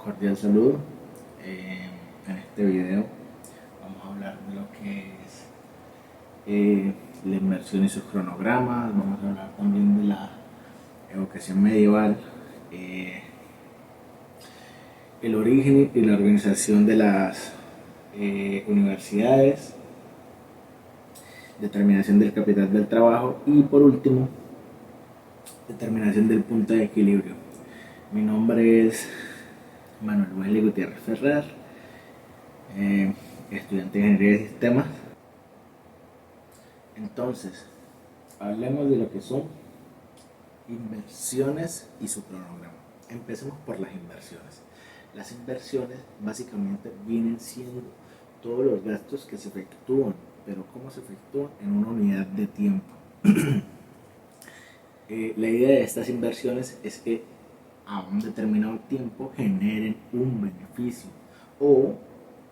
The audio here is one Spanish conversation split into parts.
Cordial saludo. En este video vamos a hablar de lo que es la inversión y sus cronogramas. Vamos a hablar también de la educación medieval, eh, el origen y la organización de las universidades, determinación del capital del trabajo y por último, determinación del punto de equilibrio. Mi nombre es Manuel Wesley Gutiérrez Ferrer, eh, estudiante de Ingeniería de Sistemas. Entonces, hablemos de lo que son inversiones y su cronograma. Empecemos por las inversiones. Las inversiones básicamente vienen siendo todos los gastos que se efectúan, pero cómo se efectúan en una unidad de tiempo. La idea de estas inversiones es que a un determinado tiempo generen un beneficio, o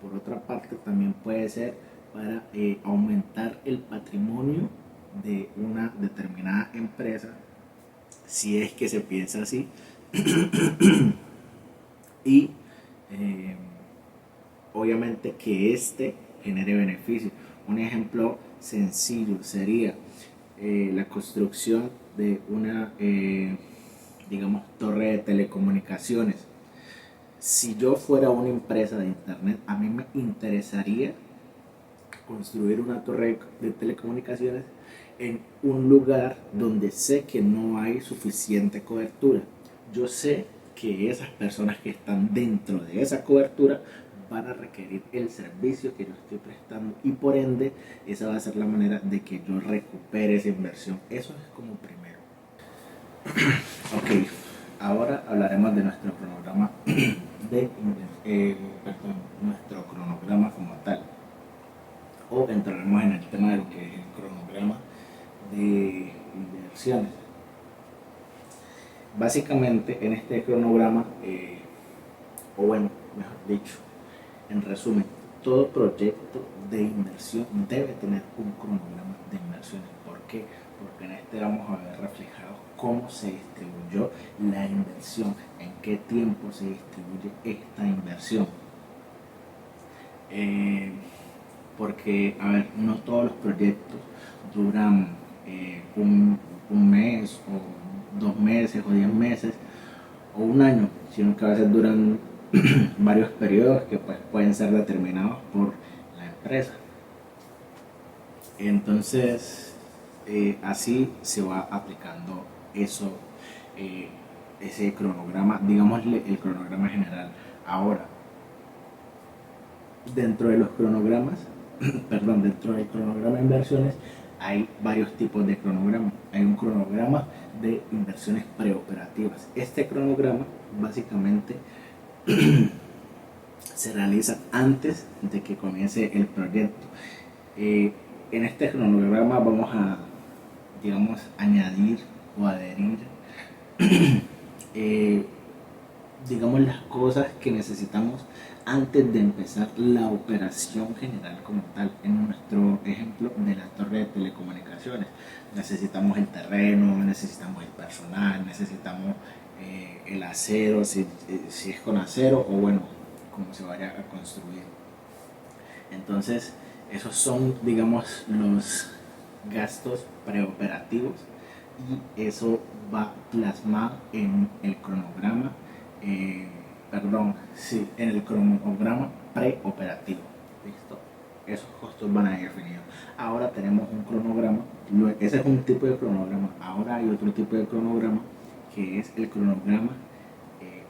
por otra parte también puede ser para aumentar el patrimonio de una determinada empresa, si es que se piensa así, y eh, obviamente que este genere beneficio. Un ejemplo sencillo sería la construcción de una, digamos, torre de telecomunicaciones. Si yo fuera una empresa de internet, a mí me interesaría construir una torre de telecomunicaciones en un lugar donde sé que no hay suficiente cobertura. Yo sé que esas personas que están dentro de esa cobertura van a requerir el servicio que yo estoy prestando y por ende esa va a ser la manera de que yo recupere esa inversión. Eso es como primero. Ok, ahora hablaremos de nuestro cronograma perdón, nuestro cronograma como tal, o entraremos en el tema de lo que es el cronograma de inversiones. Básicamente en este cronograma, o bueno, mejor dicho, en resumen, todo proyecto de inversión debe tener un cronograma de inversiones. ¿Por qué? Porque en este vamos a ver reflejado cómo se distribuyó la inversión, en qué tiempo se distribuye esta inversión. Porque, a ver, no todos los proyectos duran un mes o 2 meses o 10 meses o un año, sino que a veces duran varios periodos que pues, pueden ser determinados por la empresa. Entonces, así se va aplicando eso, ese cronograma, digámosle el cronograma general. Ahora, dentro de los cronogramas, perdón, dentro del cronograma de inversiones hay varios tipos de cronogramas. Hay un cronograma de inversiones preoperativas. Este cronograma básicamente se realiza antes de que comience el proyecto. En este cronograma vamos a, digamos, añadir o adherir, eh, digamos, las cosas que necesitamos antes de empezar la operación general como tal. En nuestro ejemplo de la torre de telecomunicaciones, necesitamos el terreno, necesitamos el personal, necesitamos el acero, si es con acero o bueno, como se vaya a construir. Entonces, esos son, digamos, los gastos preoperativos y eso va plasmado en el cronograma, en el cronograma preoperativo. ¿Listo? Esos costos van a ir definidos. Ahora tenemos un cronograma, ese es un tipo de cronograma. Ahora hay otro tipo de cronograma que es el cronograma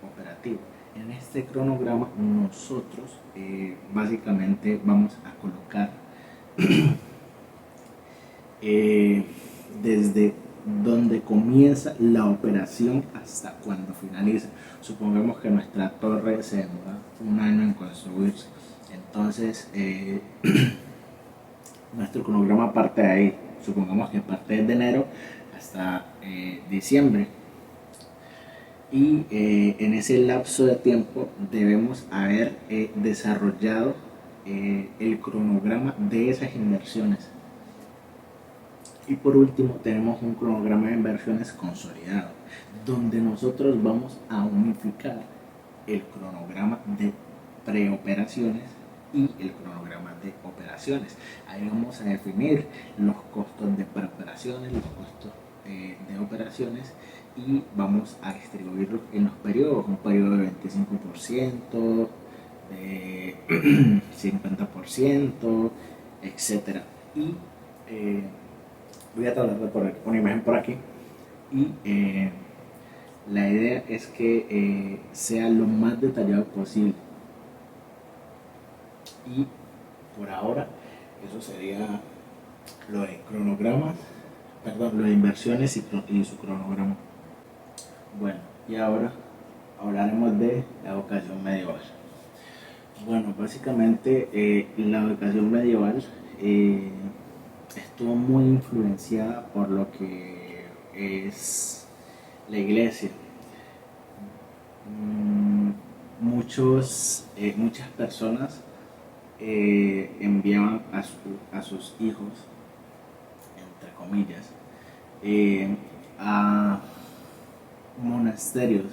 operativo. En este cronograma nosotros básicamente vamos a colocar desde donde comienza la operación hasta cuando finaliza. Supongamos que nuestra torre se demora un año en construirse. Entonces, nuestro cronograma parte de ahí. Supongamos que parte desde enero hasta diciembre. Y en ese lapso de tiempo debemos haber desarrollado el cronograma de esas inversiones. Y por último tenemos un cronograma de inversiones consolidado, donde nosotros vamos a unificar el cronograma de preoperaciones y el cronograma de operaciones. Ahí vamos a definir los costos de preoperaciones, los costos de operaciones, y vamos a distribuirlos en los periodos, un periodo de 25%, de 50%, etcétera. Y voy a tratar de poner una imagen por aquí, y la idea es que sea lo más detallado posible. Y por ahora eso sería lo de cronogramas, perdón, lo de inversiones y su cronograma. Bueno, y ahora hablaremos de la educación medieval. Bueno, básicamente la educación medieval estuvo muy influenciada por lo que es la iglesia. Muchas personas enviaban a sus hijos, entre comillas, a monasterios,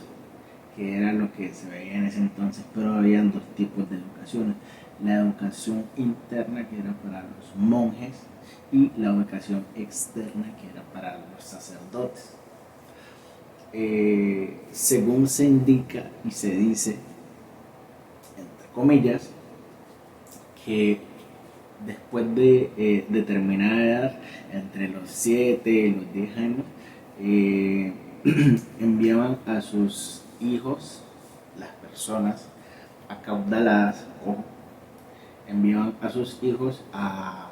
que era lo que se veía en ese entonces, pero habían dos tipos de educaciones: la educación interna, que era para los monjes, y la educación externa, que era para los sacerdotes. Según se indica y se dice, entre comillas, que después de determinada edad, entre los 7 y los 10 años, enviaban a sus hijos, las personas acaudaladas, o enviaban a sus hijos a,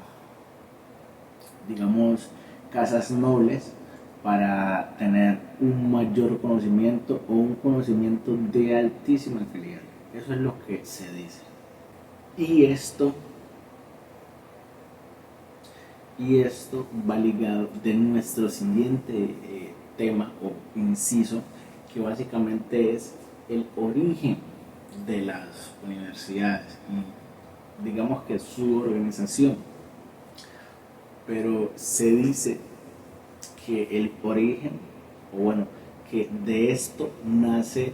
digamos, casas nobles para tener un mayor conocimiento o un conocimiento de altísima calidad. Eso es lo que se dice. Y esto va ligado de nuestro siguiente tema o inciso, que básicamente es el origen de las universidades y, digamos, que su organización. Pero se dice que el origen, o bueno, que de esto nace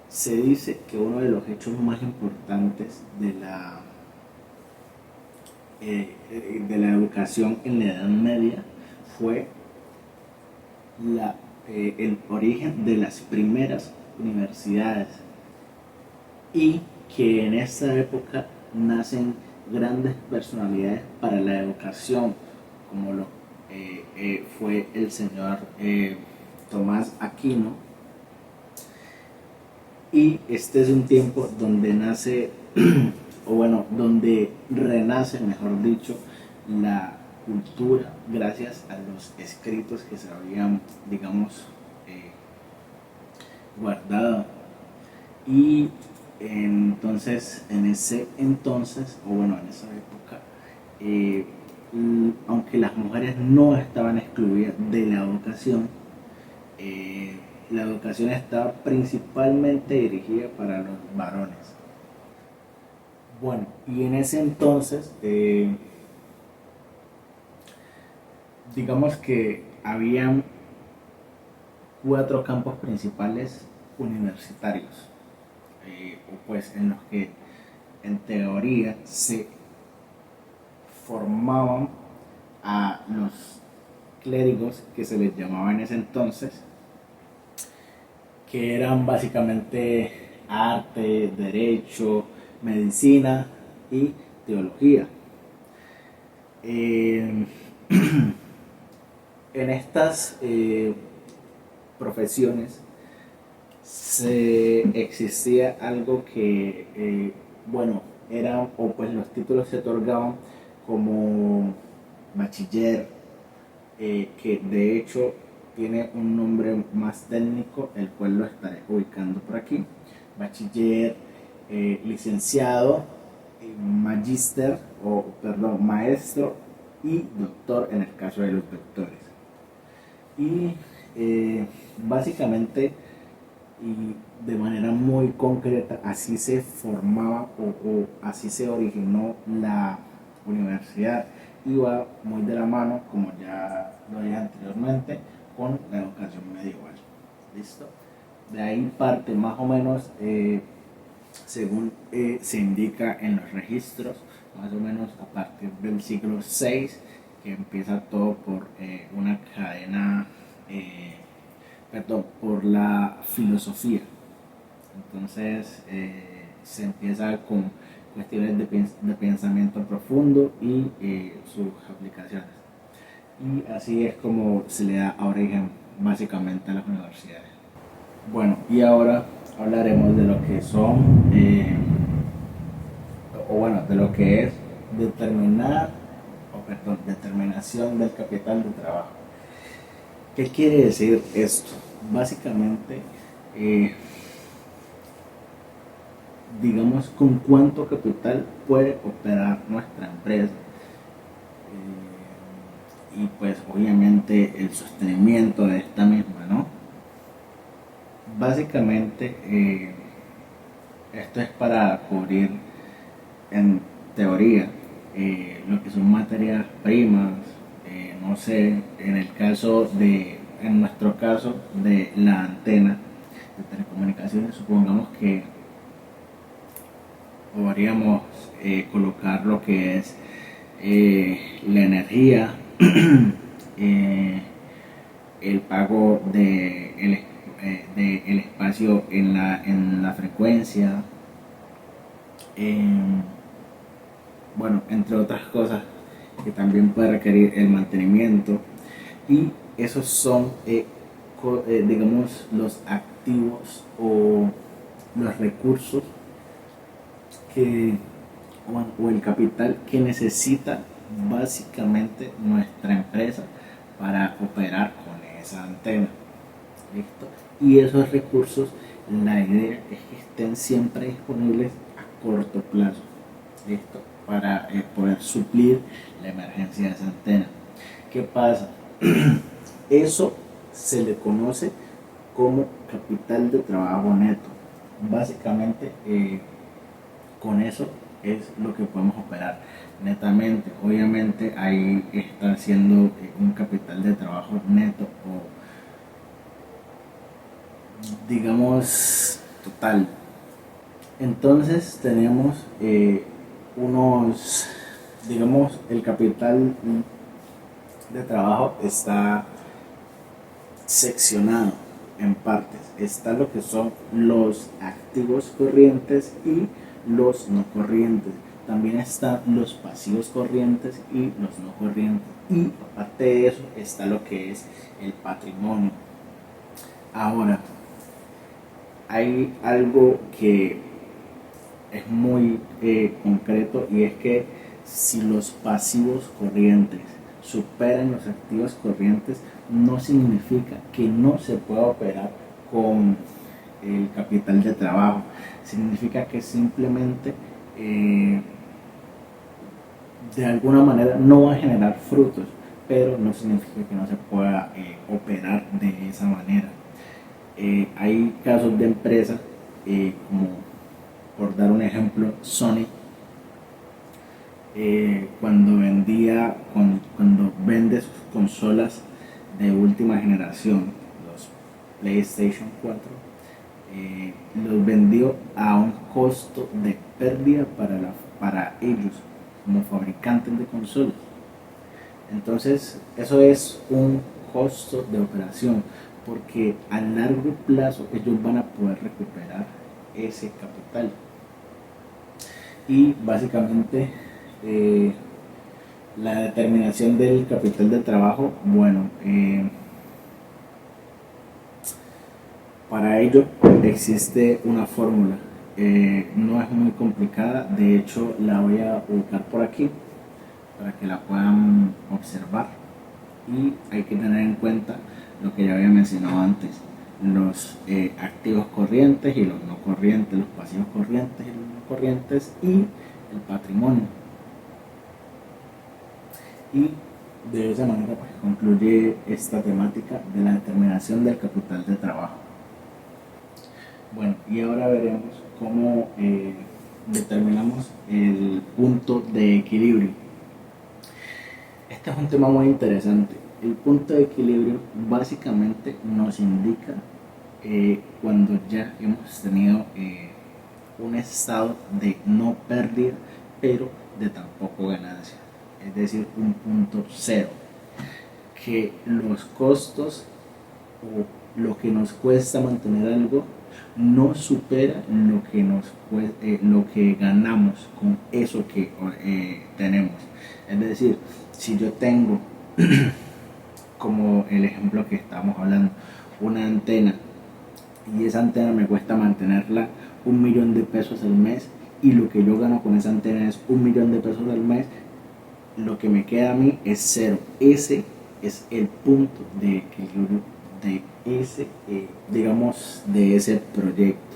se dice que uno de los hechos más importantes de la educación en la Edad Media fue el origen de las primeras universidades, y que en esta época nacen grandes personalidades para la educación, como lo fue el señor Tomás Aquino. Y este es un tiempo donde nace, o bueno, donde renace, mejor dicho, la cultura, gracias a los escritos que se habían, digamos, guardado. Y entonces, en ese entonces, o bueno, en esa época, aunque las mujeres no estaban excluidas de la educación estaba principalmente dirigida para los varones. Bueno, y en ese entonces, digamos que habían 4 campos principales universitarios, o pues en los que en teoría se formaban a los clérigos, que se les llamaba en ese entonces, que eran básicamente arte, derecho, medicina y teología. En estas profesiones existía algo que, bueno, eran, o pues los títulos se otorgaban como bachiller, que de hecho tiene un nombre más técnico, el cual lo estaré ubicando por aquí: bachiller, licenciado, magíster, o perdón, maestro, y doctor en el caso de los doctores. Y básicamente, y de manera muy concreta, así se formaba o así se originó la universidad. Y va muy de la mano, como ya lo dije anteriormente, con la educación medieval. ¿Listo? De ahí parte más o menos, según se indica en los registros, más o menos a partir del siglo VI, que empieza todo por una cadena, perdón, por la filosofía. Entonces se empieza con cuestiones de pensamiento profundo y sus aplicaciones. Y así es como se le da origen básicamente a las universidades. Bueno, y ahora hablaremos de lo que son, o bueno, de lo que es determinar, o perdón, determinación del capital de trabajo. ¿Qué quiere decir esto? Básicamente, eh, digamos, con cuánto capital puede operar nuestra empresa. Y pues obviamente el sostenimiento de esta misma, ¿no? Básicamente, esto es para cubrir en teoría lo que son materias primas, no sé, en nuestro caso de la antena de telecomunicaciones, supongamos que podríamos colocar lo que es la energía, eh, el pago de el espacio en la frecuencia, eh, bueno, entre otras cosas que también puede requerir el mantenimiento. Y esos son, digamos, los activos o los recursos que, o el capital que necesita básicamente nuestra empresa para operar con esa antena. ¿Listo? Y esos recursos, la idea es que estén siempre disponibles a corto plazo. ¿Listo? Para poder suplir la emergencia de esa antena. ¿Qué pasa? Eso se le conoce como capital de trabajo neto. Básicamente, con eso es lo que podemos operar netamente. Obviamente ahí está haciendo un capital de trabajo neto o digamos total. Entonces tenemos unos, digamos, el capital de trabajo está seccionado en partes. Está lo que son los activos corrientes y los no corrientes. También están los pasivos corrientes y los no corrientes. Y aparte de eso está lo que es el patrimonio. Ahora, hay algo que es muy concreto, y es que si los pasivos corrientes superan los activos corrientes, no significa que no se pueda operar con el capital de trabajo. Significa que simplemente de alguna manera no va a generar frutos, pero no significa que no se pueda operar de esa manera. Hay casos de empresas, como por dar un ejemplo, Sony, cuando vende sus consolas de última generación, los PlayStation 4, los vendió a un costo de pérdida para ellos como fabricantes de consolas. Entonces eso es un costo de operación, porque a largo plazo ellos van a poder recuperar ese capital. Y básicamente, la determinación del capital de trabajo, bueno, para ello existe una fórmula. No es muy complicada, de hecho la voy a ubicar por aquí para que la puedan observar. Y hay que tener en cuenta lo que ya había mencionado antes: los activos corrientes y los no corrientes, los pasivos corrientes y los no corrientes, y el patrimonio. Y de esa manera pues concluye esta temática de la determinación del capital de trabajo. Bueno, y ahora veremos cómo determinamos el punto de equilibrio. Este es un tema muy interesante. El punto de equilibrio básicamente nos indica cuando ya hemos tenido un estado de no pérdida, pero de tampoco ganancia, es decir, un punto cero, que los costos o lo que nos cuesta mantener algo no supera lo que ganamos con eso que tenemos. Es decir, si yo tengo, como el ejemplo que estamos hablando, una antena y esa antena me cuesta mantenerla 1.000.000 de pesos al mes y lo que yo gano con esa antena es 1.000.000 de pesos al mes, lo que me queda a mí es cero. Ese es el punto de equilibrio de ese, digamos, de ese proyecto.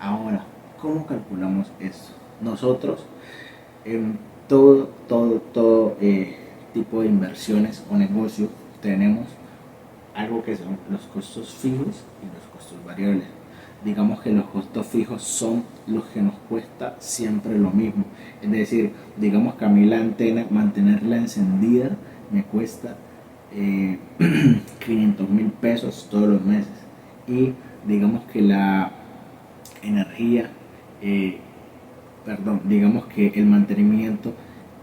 Ahora, ¿cómo calculamos esto? Nosotros en todo tipo de inversiones o negocio tenemos algo que son los costos fijos y los costos variables. Digamos que los costos fijos son los que nos cuesta siempre lo mismo. Es decir, digamos que a mí la antena, mantenerla encendida, me cuesta 500.000 pesos todos los meses. Y digamos que la energía, digamos que el mantenimiento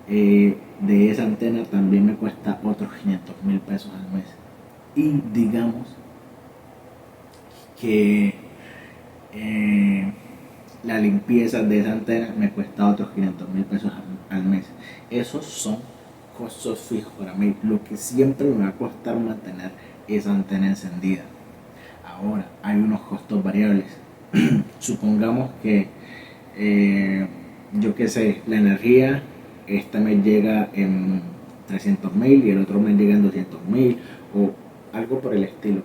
de esa antena también me cuesta otros 500.000 pesos al mes. Y digamos que la limpieza de esa antena me cuesta otros 500.000 pesos al mes. Esos son costos fijos para mí, lo que siempre me va a costar mantener esa antena encendida. Ahora, hay unos costos variables. Supongamos que, yo qué sé, la energía, esta me llega en 300.000 y el otro me llega en 200.000 o algo por el estilo.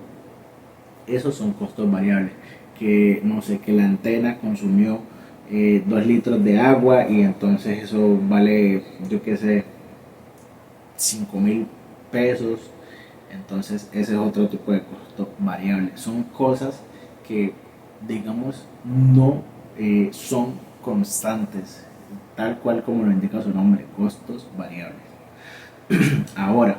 Esos son costos variables. Que no sé, que la antena consumió 2 litros de agua y entonces eso vale, yo qué sé, 5.000 pesos. Entonces ese es otro tipo de costo variable. Son cosas que, digamos, no son constantes, tal cual como lo indica su nombre, costos variables. Ahora,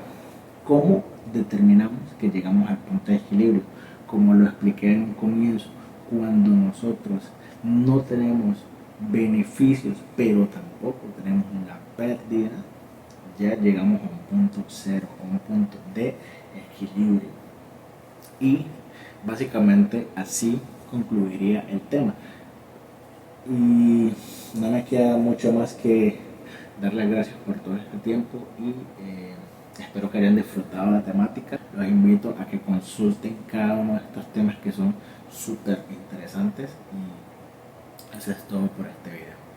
¿cómo determinamos que llegamos al punto de equilibrio? Como lo expliqué en un comienzo, cuando nosotros no tenemos beneficios, pero tampoco tenemos una pérdida, ya llegamos a un punto cero, a un punto de equilibrio. Y básicamente así concluiría el tema. Y no me queda mucho más que dar las gracias por todo este tiempo y espero que hayan disfrutado la temática. Los invito a que consulten cada uno de estos temas que son súper interesantes y eso es todo por este video.